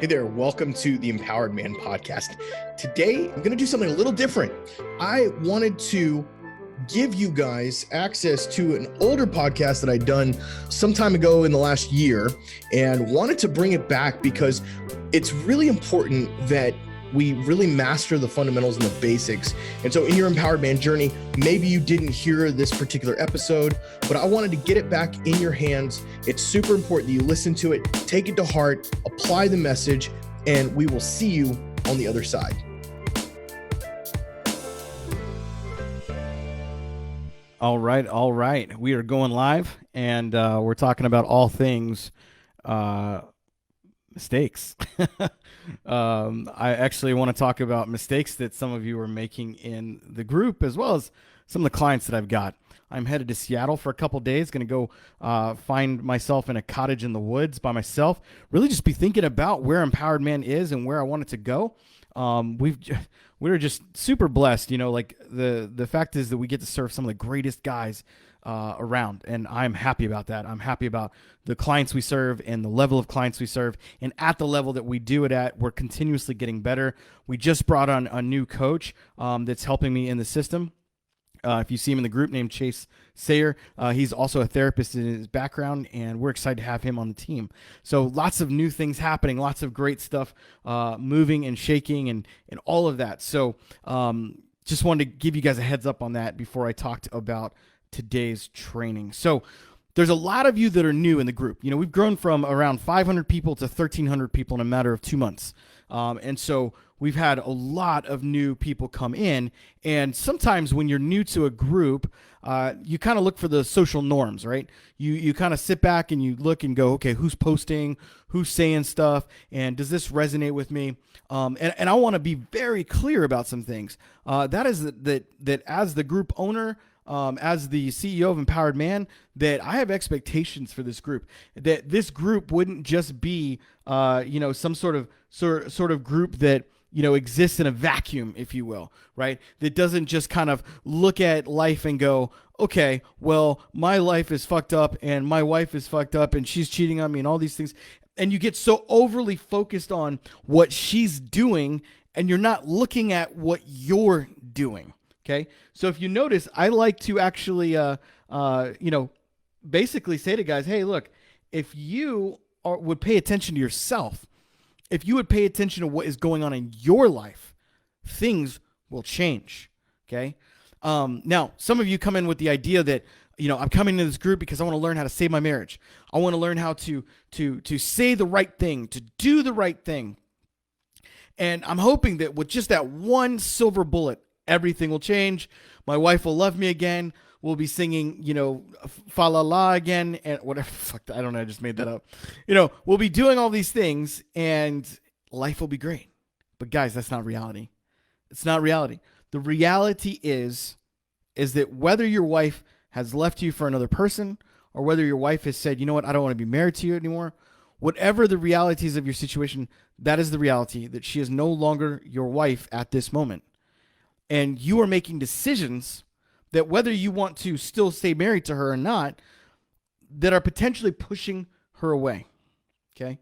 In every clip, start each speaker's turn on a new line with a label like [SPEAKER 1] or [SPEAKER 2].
[SPEAKER 1] Hey there, welcome to the Empowered Man podcast. Today, I'm going to do something a little different. I wanted to give you guys access to an older podcast that I'd done some time ago in the last year and wanted to bring it back because it's really important that we really master the fundamentals and the basics. And so in your Empowered Man journey, maybe you didn't hear this particular episode, but I wanted to get it back in your hands. It's super important that you listen to it, take it to heart, apply the message, and we will see you on the other side.
[SPEAKER 2] All right. We are going live, and we're talking about all things mistakes. I actually want to talk about mistakes that some of you are making in the group, as well as some of the clients that I've got. I'm headed to Seattle for a couple days, going to go find myself in a cottage in the woods by myself, really just be thinking about where Empowered Man is and where I want it to go. We're just super blessed, like the fact is that we get to serve some of the greatest guys around, and I'm happy about that. I'm happy about the clients we serve and the level of clients we serve, and at the level that we do it at, we're continuously getting better. We just brought on a new coach that's helping me in the system. If you see him in the group, named Chase Sayer, he's also a therapist in his background, and we're excited to have him on the team. So lots of new things happening, lots of great stuff moving and shaking and all of that. So just wanted to give you guys a heads up on that before I talked about today's training. So there's a lot of you that are new in the group. We've grown from around 500 people to 1,300 people in a matter of 2 months. And so we've had a lot of new people come in. And sometimes when you're new to a group, you kind of look for the social norms, right? You kind of sit back and you look and go, okay, who's posting, who's saying stuff, and does this resonate with me? And I want to be very clear about some things. That is that as the group owner, as the CEO of Empowered Man, that I have expectations for this group. That this group wouldn't just be, some sort of group that exists in a vacuum, if you will, right? That doesn't just kind of look at life and go, okay, well, my life is fucked up and my wife is fucked up and she's cheating on me and all these things. And you get so overly focused on what she's doing and you're not looking at what you're doing. Okay, so if you notice, I like to actually, basically say to guys, hey, look, if you would pay attention to yourself, if you would pay attention to what is going on in your life, things will change. Okay, now some of you come in with the idea that I'm coming into this group because I want to learn how to save my marriage. I want to learn how to say the right thing, to do the right thing, and I'm hoping that with just that one silver bullet, everything will change. My wife will love me again. We'll be singing, fa la la again, and whatever. Fuck, I don't know. I just made that up. We'll be doing all these things, and life will be great. But guys, that's not reality. It's not reality. The reality is that whether your wife has left you for another person, or whether your wife has said, you know what, I don't want to be married to you anymore, whatever the realities of your situation, that is the reality, that she is no longer your wife at this moment. And you are making decisions that whether you want to still stay married to her or not, that are potentially pushing her away, okay?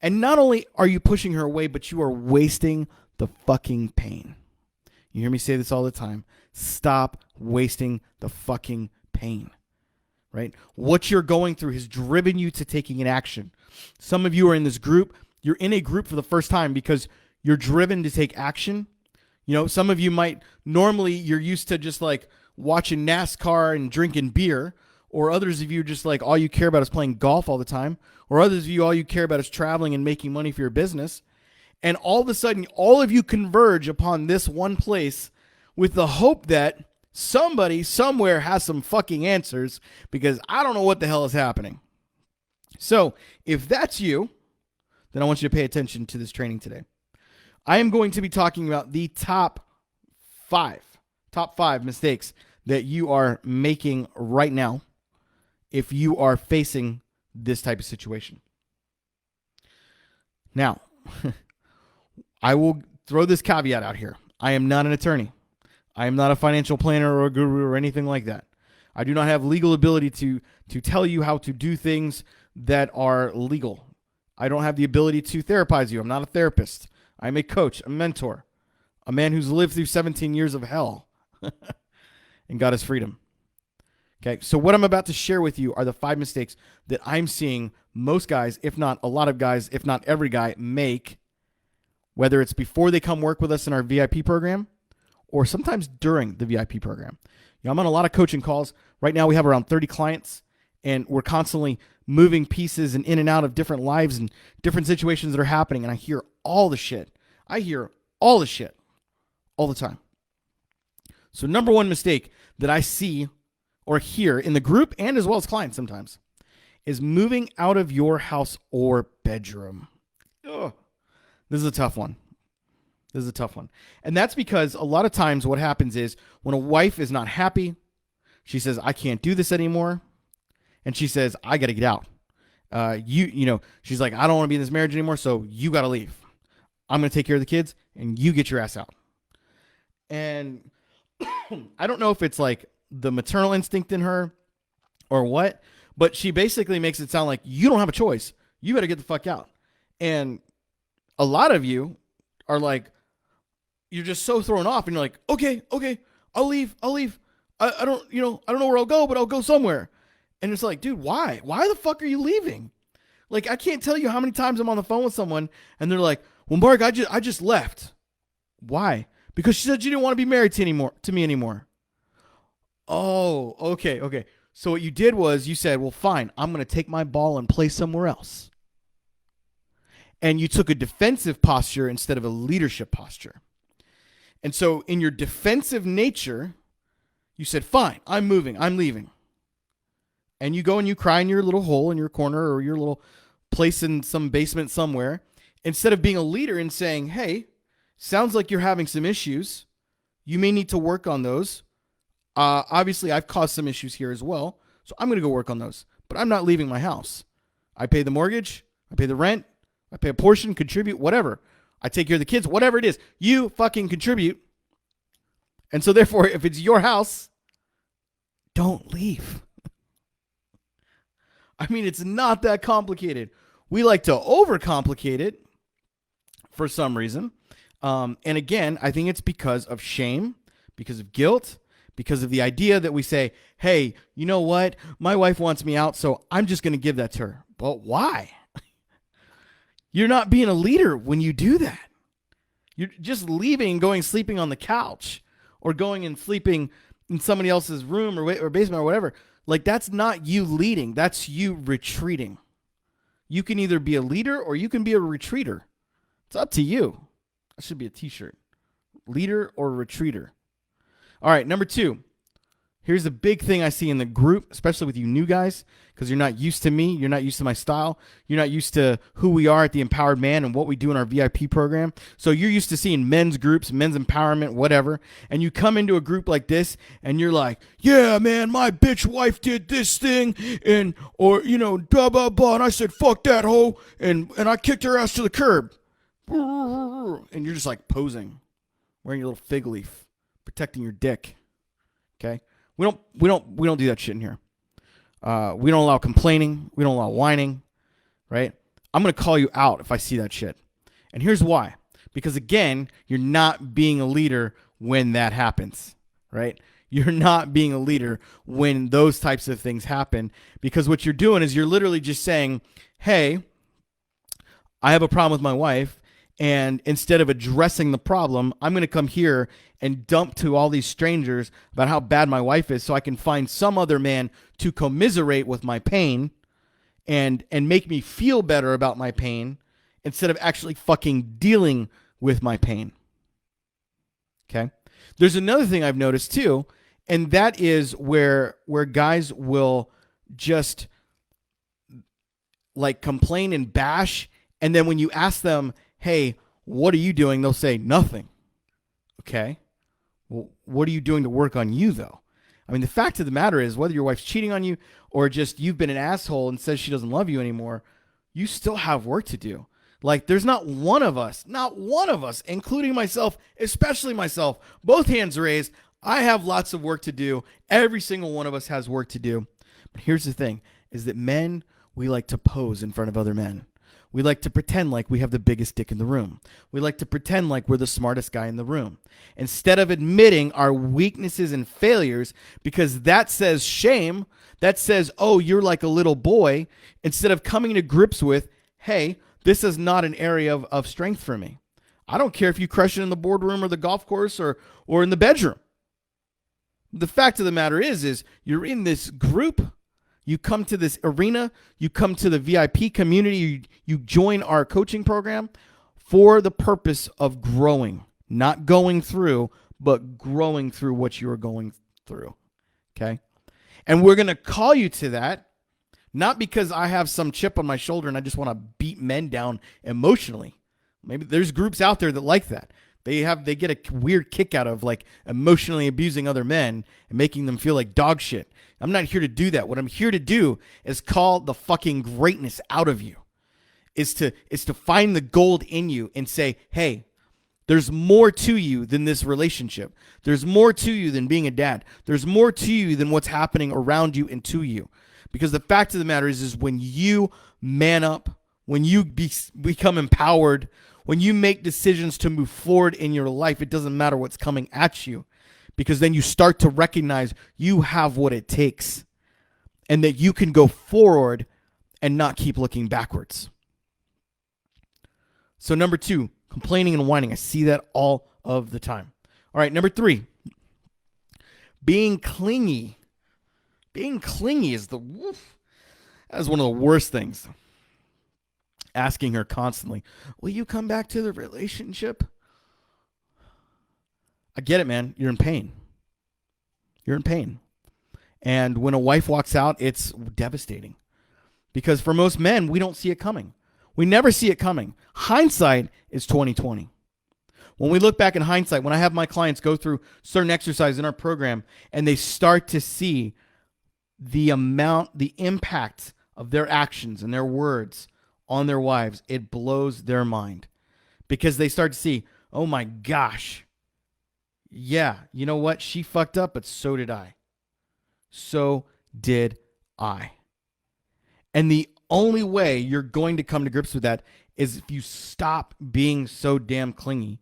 [SPEAKER 2] And not only are you pushing her away, but you are wasting the fucking pain. You hear me say this all the time. Stop wasting the fucking pain, right? What you're going through has driven you to taking an action. Some of you are in this group. You're in a group for the first time because you're driven to take action. Some of you normally you're used to just like watching NASCAR and drinking beer, or others of you just like all you care about is playing golf all the time, or others of you all you care about is traveling and making money for your business. And all of a sudden, all of you converge upon this one place with the hope that somebody somewhere has some fucking answers, because I don't know what the hell is happening. So if that's you, then I want you to pay attention to this training today. I am going to be talking about the top five mistakes that you are making right now if you are facing this type of situation. Now, I will throw this caveat out here. I am not an attorney. I am not a financial planner or a guru or anything like that. I do not have legal ability to tell you how to do things that are legal. I don't have the ability to therapize you. I'm not a therapist. I'm a coach, a mentor, a man who's lived through 17 years of hell and got his freedom. Okay, so what I'm about to share with you are the 5 mistakes that I'm seeing most guys, if not a lot of guys, if not every guy, make, whether it's before they come work with us in our VIP program or sometimes during the VIP program. I'm on a lot of coaching calls. Right now we have around 30 clients, and we're constantly moving pieces and in and out of different lives and different situations that are happening, and I hear all the shit. I hear all the shit all the time. So number 1 mistake that I see or hear in the group and as well as clients sometimes is moving out of your house or bedroom. Ugh. This is a tough one. And that's because a lot of times what happens is when a wife is not happy, she says, I can't do this anymore. And she says, I got to get out. She's like, I don't want to be in this marriage anymore, so you got to leave. I'm going to take care of the kids, and you get your ass out. And I don't know if it's like the maternal instinct in her or what, but she basically makes it sound like you don't have a choice. You better get the fuck out. And a lot of you are like, you're just so thrown off, and you're like, okay, I'll leave. I don't know where I'll go, but I'll go somewhere. And it's like, dude, why? Why the fuck are you leaving? Like, I can't tell you how many times I'm on the phone with someone and they're like, well, Mark, I just left. Why? Because she said she didn't want to be married to me anymore. Oh, okay. So what you did was you said, well, fine, I'm going to take my ball and play somewhere else. And you took a defensive posture instead of a leadership posture. And so in your defensive nature, you said, fine, I'm moving, I'm leaving. And you go and you cry in your little hole in your corner or your little place in some basement somewhere, instead of being a leader and saying, hey, sounds like you're having some issues. You may need to work on those. Obviously, I've caused some issues here as well, so I'm going to go work on those. But I'm not leaving my house. I pay the mortgage. I pay the rent. I pay a portion, contribute, whatever. I take care of the kids, whatever it is. You fucking contribute. And so therefore, if it's your house, don't leave. I mean, it's not that complicated. We like to overcomplicate it for some reason. And again, I think it's because of shame, because of guilt, because of the idea that we say, hey, you know what? My wife wants me out, so I'm just going to give that to her. But why? You're not being a leader when you do that. You're just leaving and going sleeping on the couch or going and sleeping in somebody else's room or basement or whatever. Like, that's not you leading. That's you retreating. You can either be a leader or you can be a retreater. It's up to you. That should be a t-shirt. Leader or retreater. All right, number 2. Here's the big thing I see in the group, especially with you new guys, because you're not used to me. You're not used to my style. You're not used to who we are at the Empowered Man and what we do in our VIP program. So you're used to seeing men's groups, men's empowerment, whatever. And you come into a group like this and you're like, yeah, man, my bitch wife did this thing or blah, blah, blah. And I said, fuck that hoe. And I kicked her ass to the curb. And you're just like posing, wearing your little fig leaf, protecting your dick. Okay. We don't do that shit in here. We don't allow complaining. We don't allow whining, right? I'm going to call you out if I see that shit. And here's why. Because again, you're not being a leader when that happens, right? You're not being a leader when those types of things happen, because what you're doing is you're literally just saying, hey, I have a problem with my wife. And instead of addressing the problem, I'm going to come here and dump to all these strangers about how bad my wife is so I can find some other man to commiserate with my pain and make me feel better about my pain instead of actually fucking dealing with my pain. Okay? There's another thing I've noticed too, and that is where guys will just like complain and bash, and then when you ask them, hey, what are you doing? They'll say nothing. Okay. Well, what are you doing to work on you, though? I mean, the fact of the matter is, whether your wife's cheating on you or just you've been an asshole and says she doesn't love you anymore, you still have work to do. Like, there's not one of us, including myself, especially myself, both hands raised. I have lots of work to do. Every single one of us has work to do. But here's the thing, is that men, we like to pose in front of other men. We like to pretend like we have the biggest dick in the room. We like to pretend like we're the smartest guy in the room. Instead of admitting our weaknesses and failures, because that says shame, that says, oh, you're like a little boy, instead of coming to grips with, hey, this is not an area of strength for me. I don't care if you crush it in the boardroom or the golf course or in the bedroom. The fact of the matter is you're in this group. You come to this arena, you come to the VIP community, you join our coaching program for the purpose of growing, not going through, but growing through what you are going through, okay? And we're going to call you to that, not because I have some chip on my shoulder and I just want to beat men down emotionally. Maybe there's groups out there that like that. They get a weird kick out of like emotionally abusing other men and making them feel like dog shit. I'm not here to do that. What I'm here to do is call the fucking greatness out of you. Is to find the gold in you and say, hey, there's more to you than this relationship. There's more to you than being a dad. There's more to you than what's happening around you and to you. Because the fact of the matter is when you man up, when you become empowered, when you make decisions to move forward in your life, it doesn't matter what's coming at you, because then you start to recognize you have what it takes and that you can go forward and not keep looking backwards. So number 2, complaining and whining. I see that all of the time. All right, number 3, being clingy. Being clingy is that is one of the worst things. Asking her constantly, will you come back to the relationship? I get it, man. You're in pain. You're in pain. And when a wife walks out, it's devastating. Because for most men, we don't see it coming. We never see it coming. Hindsight is 20/20. When we look back in hindsight, when I have my clients go through certain exercises in our program and they start to see the impact of their actions and their words on their wives, it blows their mind, because they start to see, oh my gosh, yeah, you know what? She fucked up, but so did I. So did I. And the only way you're going to come to grips with that is if you stop being so damn clingy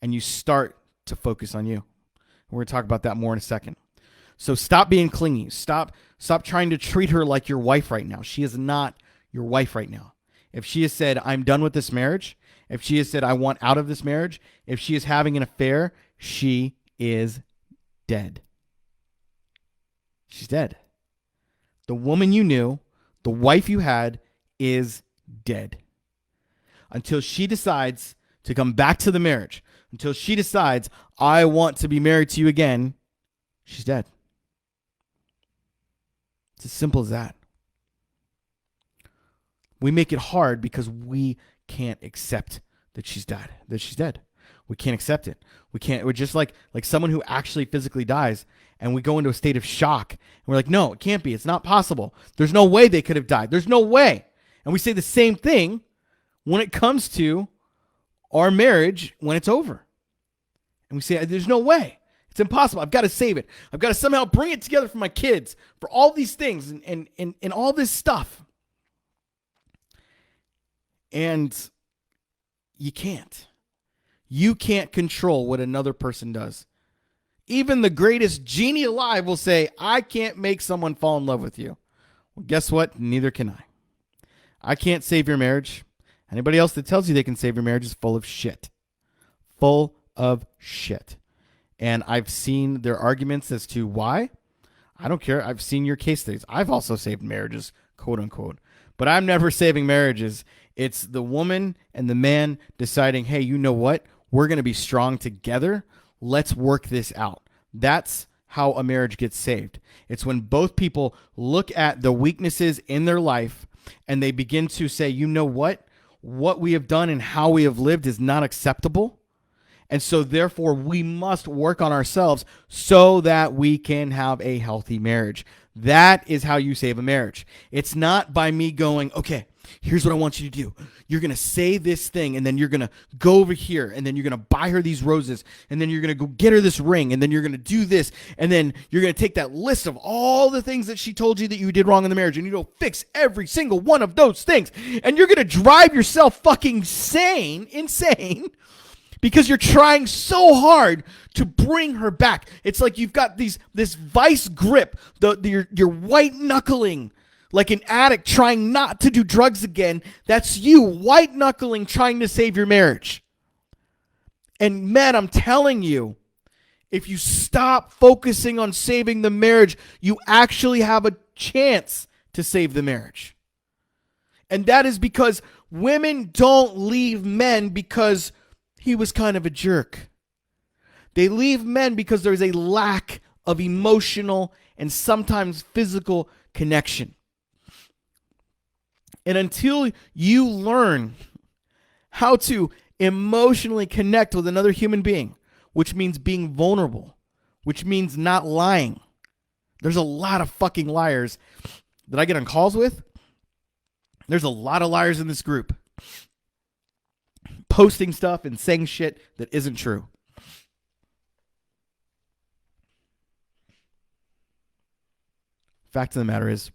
[SPEAKER 2] and you start to focus on you. We're going to talk about that more in a second. So stop being clingy. Stop trying to treat her like your wife right now. She is not your wife right now. If she has said, I'm done with this marriage, if she has said, I want out of this marriage, if she is having an affair, she is dead. She's dead. The woman you knew, the wife you had, is dead. Until she decides to come back to the marriage, until she decides, I want to be married to you again, she's dead. It's as simple as that. We make it hard because we can't accept that she's dead. We can't accept it. We're just like someone who actually physically dies, and we go into a state of shock. And we're like, no, it can't be. It's not possible. There's no way they could have died. There's no way. And we say the same thing when it comes to our marriage when it's over. And we say, there's no way. It's impossible. I've got to save it. I've got to somehow bring it together for my kids, for all these things and all this stuff. And you can't. You can't control what another person does. Even the greatest genie alive will say, I can't make someone fall in love with you. Well, guess what? Neither can I. I can't save your marriage. Anybody else that tells you they can save your marriage is full of shit. Full of shit. And I've seen their arguments as to why. I don't care. I've seen your case studies. I've also saved marriages, quote unquote. But I'm never saving marriages. It's the woman and the man deciding, hey, you know what? We're going to be strong together. Let's work this out. That's how a marriage gets saved. It's when both people look at the weaknesses in their life and they begin to say, you know what? What we have done and how we have lived is not acceptable. And so therefore we must work on ourselves so that we can have a healthy marriage. That is how you save a marriage. It's not by me going, okay, Here's what I want you to do. You're going to say this thing, and then you're going to go over here, and then you're going to buy her these roses, and then you're going to go get her this ring, and then you're going to do this, and then you're going to take that list of all the things that she told you that you did wrong in the marriage, and you go fix every single one of those things, and you're going to drive yourself fucking insane, because you're trying so hard to bring her back. It's like you've got this vice grip, you're white knuckling like an addict trying not to do drugs again. That's you white knuckling trying to save your marriage. And man, I'm telling you, if you stop focusing on saving the marriage, you actually have a chance to save the marriage. And that is because women don't leave men because he was kind of a jerk. They leave men because there's a lack of emotional and sometimes physical connection. And until you learn how to emotionally connect with another human being, which means being vulnerable, which means not lying. There's a lot of fucking liars that I get on calls with. There's a lot of liars in this group, posting stuff and saying shit that isn't true. Fact of the matter is,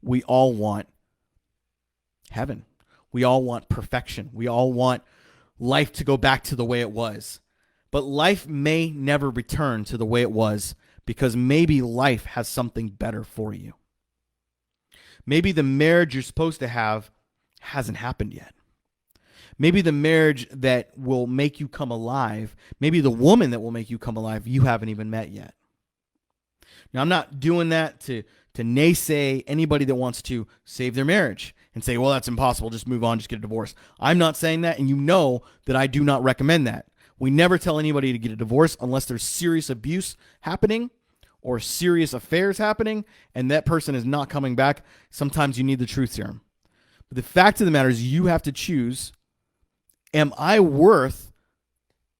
[SPEAKER 2] we all want heaven. We all want perfection. We all want life to go back to the way it was. But life may never return to the way it was because maybe life has something better for you. Maybe the marriage you're supposed to have hasn't happened yet. Maybe the marriage that will make you come alive, maybe the woman that will make you come alive, you haven't even met yet. Now, I'm not doing that to naysay anybody that wants to save their marriage and say, well, that's impossible. Just move on. Just get a divorce. I'm not saying that, and you know that I do not recommend that. We never tell anybody to get a divorce unless there's serious abuse happening or serious affairs happening, and that person is not coming back. Sometimes you need the truth serum. But the fact of the matter is you have to choose, am I worth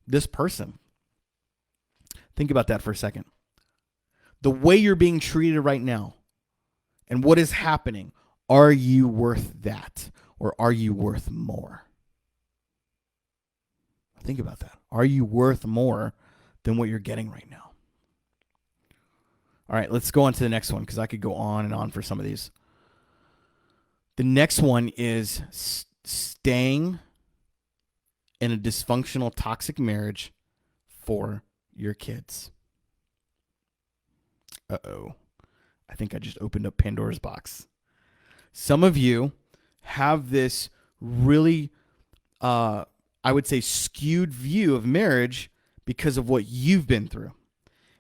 [SPEAKER 2] this person? Think about that for a second. The way you're being treated right now and what is happening, are you worth that or are you worth more? Think about that. Are you worth more than what you're getting right now? All right, let's go on to the next one because I could go on and on for some of these. The next one is staying in a dysfunctional, toxic marriage for your kids. Uh-oh. I think I just opened up Pandora's box. Some of you have this really, I would say, skewed view of marriage because of what you've been through.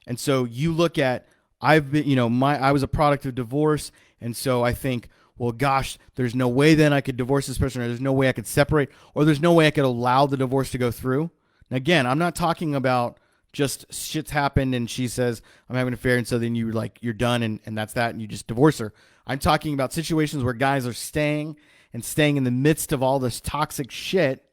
[SPEAKER 2] And so you look at, I was a product of divorce, and so I think, well, gosh, there's no way then I could divorce this person, or there's no way I could separate, or there's no way I could allow the divorce to go through. And again, I'm not talking about just shit's happened and she says, I'm having an affair, and so then you're done and that's that, and you just divorce her. I'm talking about situations where guys are staying in the midst of all this toxic shit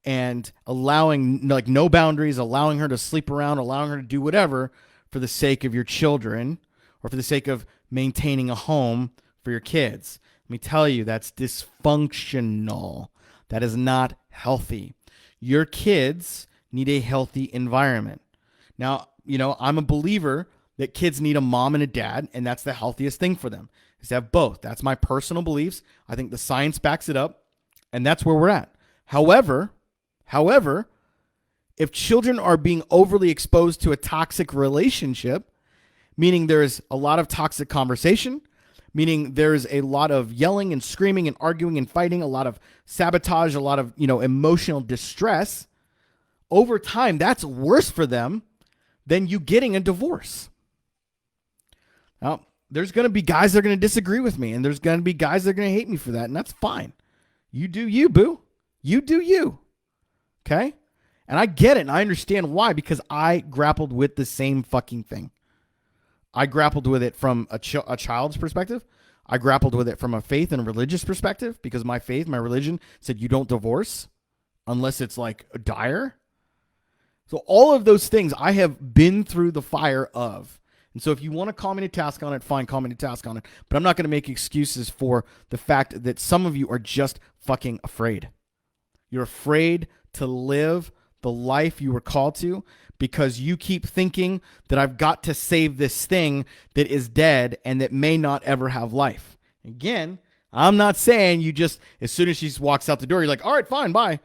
[SPEAKER 2] and allowing no boundaries, allowing her to sleep around, allowing her to do whatever for the sake of your children or for the sake of maintaining a home for your kids. Let me tell you, that's dysfunctional. That is not healthy. Your kids need a healthy environment. Now, I'm a believer that kids need a mom and a dad, and that's the healthiest thing for them, is to have both. That's my personal beliefs. I think the science backs it up, and that's where we're at. However, if children are being overly exposed to a toxic relationship, meaning there's a lot of toxic conversation, meaning there's a lot of yelling and screaming and arguing and fighting, a lot of sabotage, a lot of, emotional distress, over time, that's worse for them than you getting a divorce. Now, there's going to be guys that are going to disagree with me, and there's going to be guys that are going to hate me for that, and that's fine. You do you, boo. You do you. Okay? And I get it, and I understand why, because I grappled with the same fucking thing. I grappled with it from a child's perspective. I grappled with it from a faith and a religious perspective, because my faith, my religion said you don't divorce unless it's like dire. So all of those things I have been through the fire of. And so if you want to call me to task on it, fine, call me to task on it. But I'm not going to make excuses for the fact that some of you are just fucking afraid. You're afraid to live the life you were called to because you keep thinking that I've got to save this thing that is dead and that may not ever have life. Again, I'm not saying you just, as soon as she walks out the door, you're like, all right, fine, bye.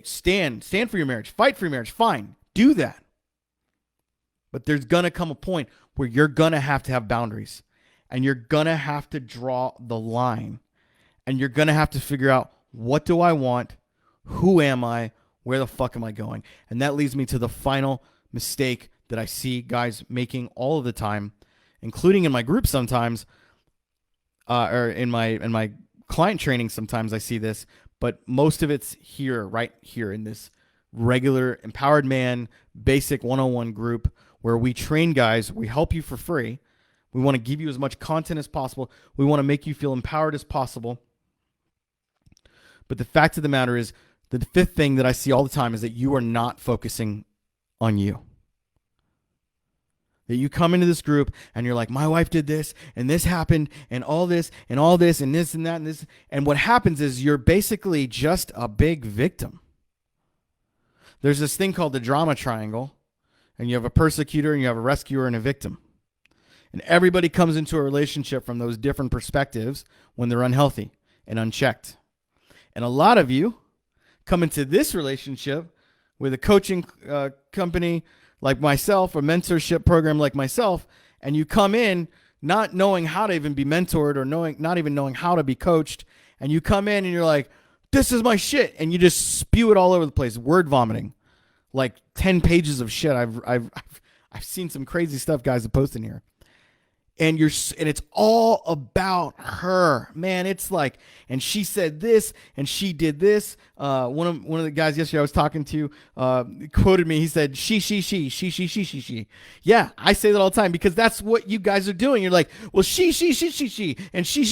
[SPEAKER 2] Stand for your marriage, fight for your marriage, fine, do that. But there's going to come a point where you're going to have boundaries, and you're going to have to draw the line, and you're going to have to figure out, what do I want? Who am I? Where the fuck am I going? And that leads me to the final mistake that I see guys making all of the time, including in my group sometimes, or in my client training sometimes I see this, but most of it's here, right here in this regular Empowered Man basic 101 group where we train guys, we help you for free. We want to give you as much content as possible. We want to make you feel empowered as possible. But the fact of the matter is, the fifth thing that I see all the time is that you are not focusing on you. That you come into this group and you're like, my wife did this and this happened and all this and all this and this and that and this. And what happens is you're basically just a big victim. There's this thing called the drama triangle, and you have a persecutor and you have a rescuer and a victim. And everybody comes into a relationship from those different perspectives when they're unhealthy and unchecked. And a lot of you come into this relationship with a coaching company like myself, a mentorship program like myself, and you come in not knowing how to even be mentored or not even knowing how to be coached, and you come in and you're like, this is my shit, and you just spew it all over the place, word vomiting, like 10 pages of shit. I've seen some crazy stuff guys have posted in here. And it's all about her, man. It's like, and she said this, and she did this. One of the guys yesterday I was talking to quoted me. He said, she. Yeah, I say that all the time because that's what you guys are doing. You're like, well, she, and she.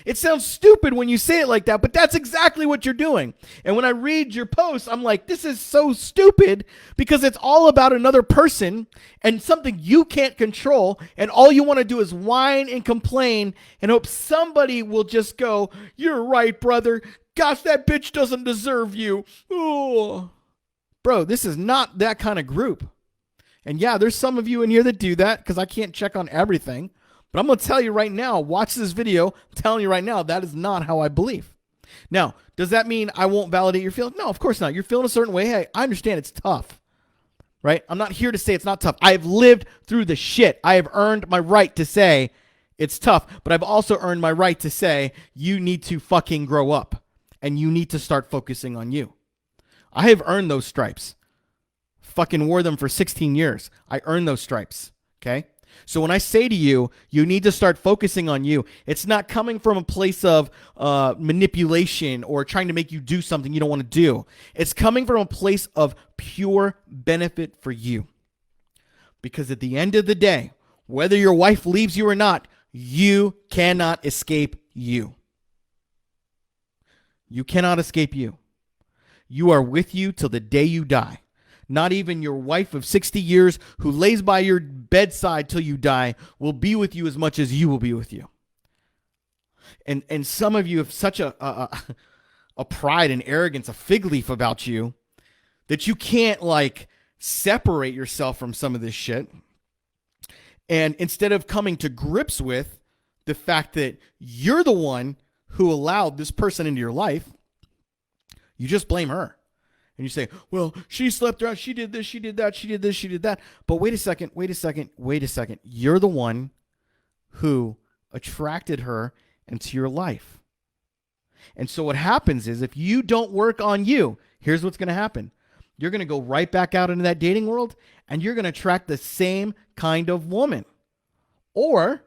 [SPEAKER 2] It sounds stupid when you say it like that, but that's exactly what you're doing. And when I read your posts, I'm like, this is so stupid because it's all about another person and something you can't control. And all you want to do is whine and complain and hope somebody will just go, you're right, brother. Gosh, that bitch doesn't deserve you. Oh. Bro, this is not that kind of group. And yeah, there's some of you in here that do that because I can't check on everything. But I'm going to tell you right now, watch this video. I'm telling you right now, that is not how I believe. Now, does that mean I won't validate your feelings? No, of course not. You're feeling a certain way. Hey, I understand it's tough. Right? I'm not here to say it's not tough. I've lived through the shit. I have earned my right to say it's tough, but I've also earned my right to say you need to fucking grow up and you need to start focusing on you. I have earned those stripes. Fucking wore them for 16 years. I earned those stripes. Okay? So when I say to you, you need to start focusing on you, it's not coming from a place of manipulation or trying to make you do something you don't want to do. It's coming from a place of pure benefit for you. Because at the end of the day, whether your wife leaves you or not, you cannot escape you. You cannot escape you. You are with you till the day you die. Not even your wife of 60 years who lays by your bedside till you die will be with you as much as you will be with you. And some of you have such a pride and arrogance, a fig leaf about you that you can't like separate yourself from some of this shit. And instead of coming to grips with the fact that you're the one who allowed this person into your life, you just blame her. And you say, well, she slept around, she did this, she did that, she did this, she did that. But wait a second. You're the one who attracted her into your life. And so what happens is if you don't work on you, here's what's going to happen. You're going to go right back out into that dating world and you're going to attract the same kind of woman. Or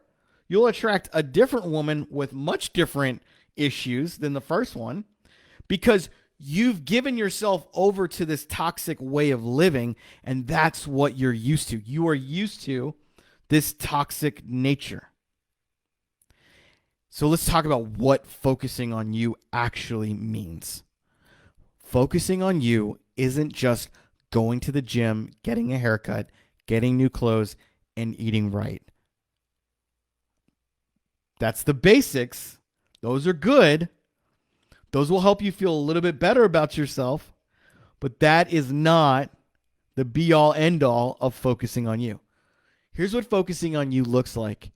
[SPEAKER 2] you'll attract a different woman with much different issues than the first one because you've given yourself over to this toxic way of living, and that's what you're used to. You are used to this toxic nature. So let's talk about what focusing on you actually means. Focusing on you isn't just going to the gym, getting a haircut, getting new clothes, and eating right. That's the basics. Those are good. Those will help you feel a little bit better about yourself, but that is not the be-all, end-all of focusing on you. Here's what focusing on you looks like.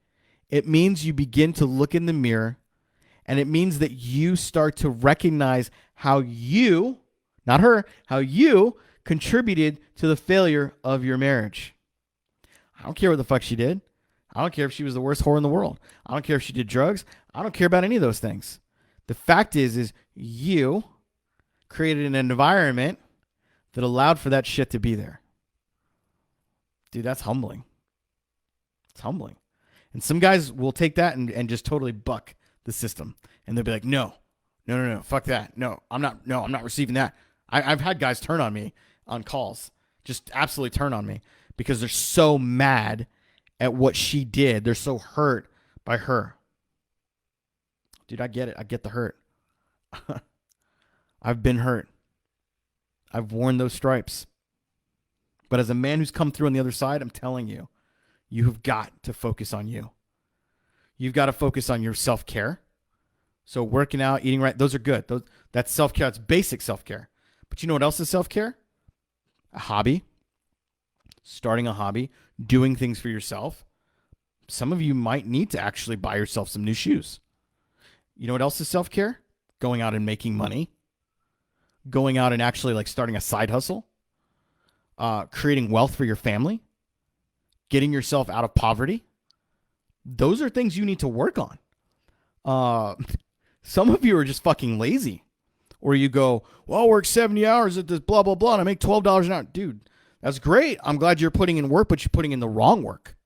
[SPEAKER 2] It means you begin to look in the mirror, and it means that you start to recognize how you, not her, how you contributed to the failure of your marriage. I don't care what the fuck she did. I don't care if she was the worst whore in the world. I don't care if she did drugs. I don't care about any of those things. The fact is you created an environment that allowed for that shit to be there. Dude, that's humbling. It's humbling. And some guys will take that and just totally buck the system. And they'll be like, no, fuck that. No, I'm not receiving that. I've had guys turn on me on calls, just absolutely turn on me because they're so mad at what she did. They're so hurt by her. Dude, I get it. I get the hurt. I've been hurt. I've worn those stripes. But as a man who's come through on the other side, I'm telling you, you have got to focus on you. You've got to focus on your self-care. So working out, eating right, those are good. That's self-care. That's basic self-care. But you know what else is self-care? A hobby. Starting a hobby. Doing things for yourself. Some of you might need to actually buy yourself some new shoes. You know what else is self-care? Going out and making money. Going out and actually like starting a side hustle. Creating wealth for your family. Getting yourself out of poverty. Those are things you need to work on. Some of you are just fucking lazy. Or you go, well, I'll work 70 hours at this blah, blah, blah, and I make $12 an hour. Dude, that's great. I'm glad you're putting in work, but you're putting in the wrong work.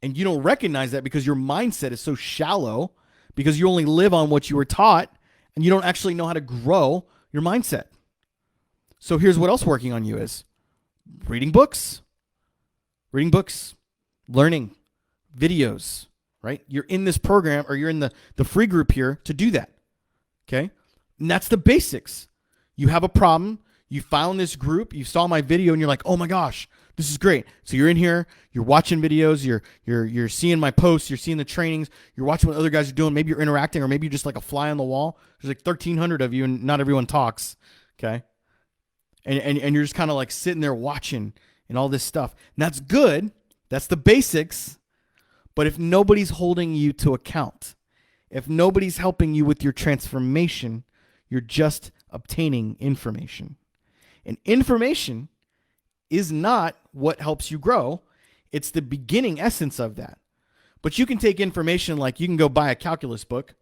[SPEAKER 2] And you don't recognize that because your mindset is so shallow because you only live on what you were taught and you don't actually know how to grow your mindset. So here's what else working on you is. Reading books, learning, videos, right? You're in this program or you're in the free group here to do that, okay? And that's the basics. You have a problem. You found this group. You saw my video and you're like, oh my gosh, this is great. So you're in here. You're watching videos. You're seeing my posts. You're seeing the trainings. You're watching what other guys are doing. Maybe you're interacting or maybe you're just like a fly on the wall. There's like 1,300 of you and not everyone talks, okay? And you're just kind of like sitting there watching and all this stuff. And that's good. That's the basics. But if nobody's holding you to account, if nobody's helping you with your transformation, you're just obtaining information. And information is not what helps you grow. It's the beginning essence of that. But you can take information like you can go buy a calculus book.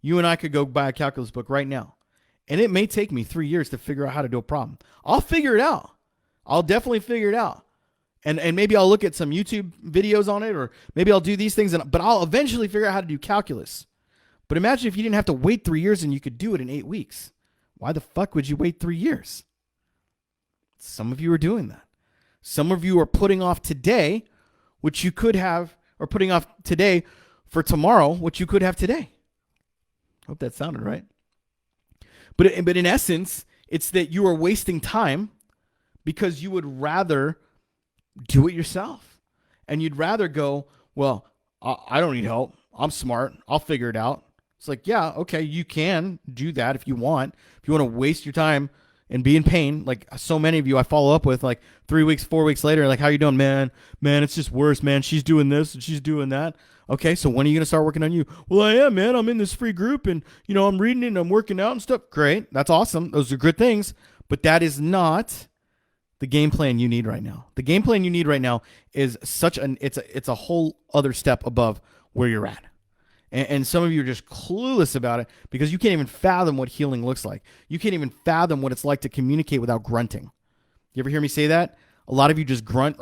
[SPEAKER 2] You and I could go buy a calculus book right now. And it may take me 3 years to figure out how to do a problem. I'll figure it out. I'll definitely figure it out. And maybe I'll look at some YouTube videos on it, or maybe I'll do these things, but I'll eventually figure out how to do calculus. But imagine if you didn't have to wait 3 years and you could do it in 8 weeks. Why the fuck would you wait 3 years? Some of you are doing that. Some of you are putting off today, which you could have, or putting off today for tomorrow, which you could have today. Hope that sounded right. But in essence, it's that you are wasting time because you would rather do it yourself. And you'd rather go, well, I don't need help. I'm smart. I'll figure it out. It's like, yeah, okay, you can do that if you want. If you want to waste your time and be in pain, like so many of you I follow up with like 3 weeks, 4 weeks later, like, how you doing, man? Man, it's just worse, man. She's doing this and she's doing that. Okay, so when are you going to start working on you? Well, I am, man. I'm in this free group and, I'm reading it and I'm working out and stuff. Great. That's awesome. Those are good things. But that is not the game plan you need right now. The game plan you need right now is it's a whole other step above where you're at. And some of you are just clueless about it because you can't even fathom what healing looks like. You can't even fathom what it's like to communicate without grunting. You ever hear me say that? A lot of you just grunt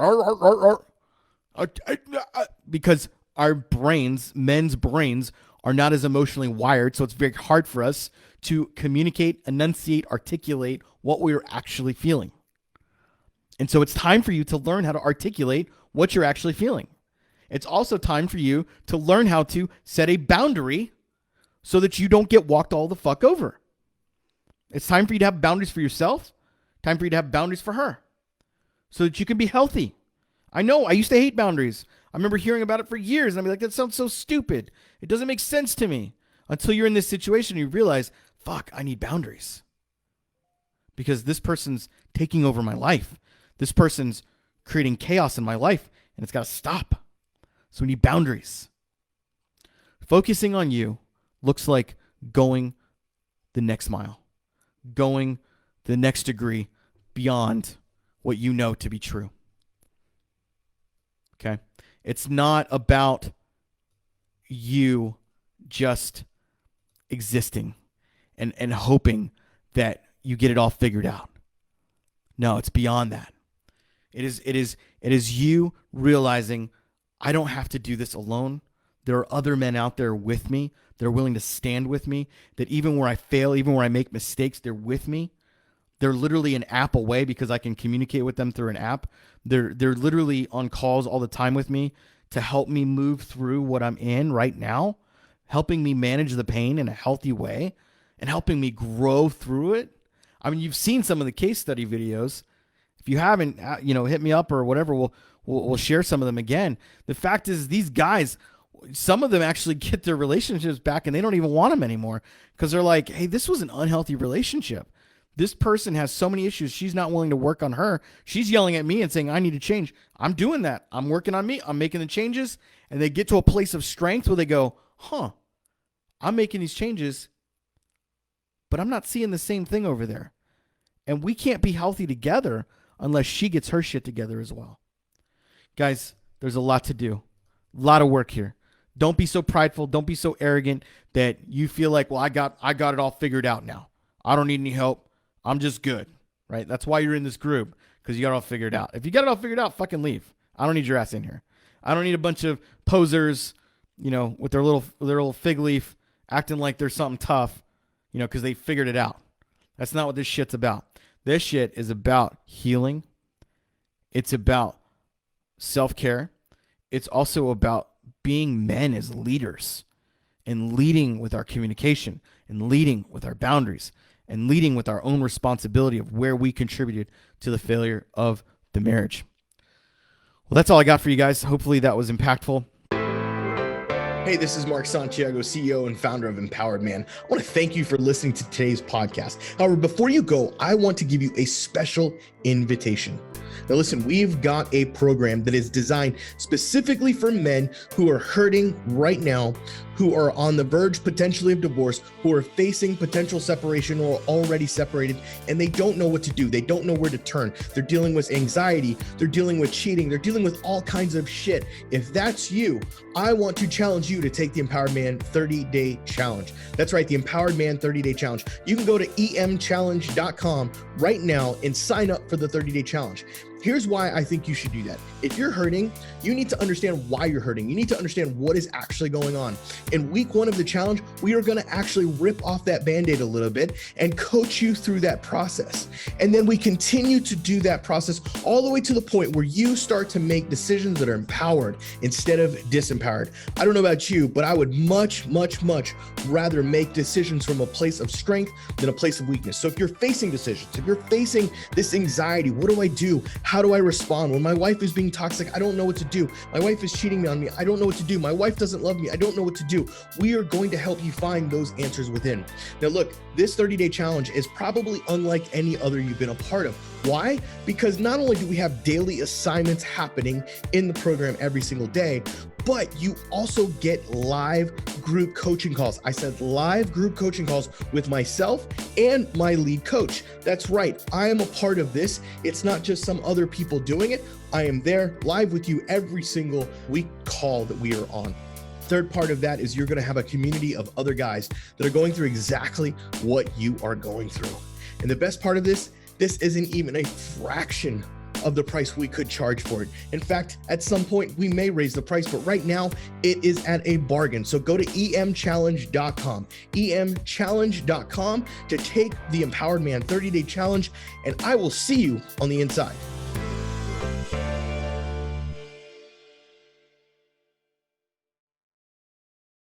[SPEAKER 2] because our brains, men's brains, are not as emotionally wired, so it's very hard for us to communicate, enunciate, articulate what we're actually feeling. And so it's time for you to learn how to articulate what you're actually feeling. It's also time for you to learn how to set a boundary so that you don't get walked all the fuck over. It's time for you to have boundaries for yourself, time for you to have boundaries for her so that you can be healthy. I know I used to hate boundaries. I remember hearing about it for years, and I'd be like, that sounds so stupid. It doesn't make sense to me. Until you're in this situation, you realize, fuck, I need boundaries. Because this person's taking over my life. This person's creating chaos in my life, and it's got to stop. So we need boundaries. Focusing on you looks like going the next mile, going the next degree beyond what you know to be true. Okay? It's not about you just existing and hoping that you get it all figured out. No, it's beyond that. It is you realizing I don't have to do this alone. There are other men out there with me. They're willing to stand with me. That even where I fail, even where I make mistakes, they're with me. They're literally an app away because I can communicate with them through an app. They're literally on calls all the time with me to help me move through what I'm in right now, helping me manage the pain in a healthy way and helping me grow through it. I mean, you've seen some of the case study videos. If you haven't, hit me up or whatever. We'll share some of them again. The fact is, these guys, some of them actually get their relationships back and they don't even want them anymore because they're like, hey, this was an unhealthy relationship. This person has so many issues. She's not willing to work on her. She's yelling at me and saying, I need to change. I'm doing that. I'm working on me. I'm making the changes. And they get to a place of strength where they go, I'm making these changes, but I'm not seeing the same thing over there. And we can't be healthy together unless she gets her shit together as well. Guys, there's a lot to do. A lot of work here. Don't be so prideful. Don't be so arrogant that you feel like, well, I got it all figured out now. I don't need any help. I'm just good, right? That's why you're in this group, because you got it all figured out. If you got it all figured out, fucking leave. I don't need your ass in here. I don't need a bunch of posers, with their little fig leaf acting like they're something tough, because they figured it out. That's not what this shit's about. This shit is about healing. It's about self-care. It's also about being men as leaders and leading with our communication and leading with our boundaries and leading with our own responsibility of where we contributed to the failure of the marriage. Well, that's all I got for you guys. Hopefully that was impactful.
[SPEAKER 1] Hey, this is Mark Santiago, CEO and founder of Empowered Man. I want to thank you for listening to today's podcast. However, before you go, I want to give you a special invitation. Now listen, we've got a program that is designed specifically for men who are hurting right now, who are on the verge potentially of divorce, who are facing potential separation or already separated, and they don't know what to do. They don't know where to turn. They're dealing with anxiety. They're dealing with cheating. They're dealing with all kinds of shit. If that's you, I want to challenge you to take the Empowered Man 30-Day Challenge. That's right, the Empowered Man 30-Day Challenge. You can go to emchallenge.com right now and sign up for the 30-Day Challenge. Here's why I think you should do that. If you're hurting, you need to understand why you're hurting. You need to understand what is actually going on. In week 1 of the challenge, we are going to actually rip off that Band-Aid a little bit and coach you through that process. And then we continue to do that process all the way to the point where you start to make decisions that are empowered instead of disempowered. I don't know about you, but I would much, much, much rather make decisions from a place of strength than a place of weakness. So if you're facing decisions, if you're facing this anxiety, what do I do? How do I respond? When my wife is being toxic, I don't know what to do. My wife is cheating on me. I don't know what to do. My wife doesn't love me. I don't know what to do. We are going to help you find those answers within. Now, look, this 30-day challenge is probably unlike any other you've been a part of. Why? Because not only do we have daily assignments happening in the program every single day, but you also get live group coaching calls. I said live group coaching calls with myself and my lead coach. That's right. I am a part of this. It's not just some other people doing it. I am there live with you every single week call that we are on. Third part of that is you're going to have a community of other guys that are going through exactly what you are going through. And the best part of this isn't even a fraction of the price we could charge for it. In fact, at some point we may raise the price, but right now it is at a bargain. So go to emchallenge.com, emchallenge.com to take the Empowered Man 30-Day Challenge, and I will see you on the inside.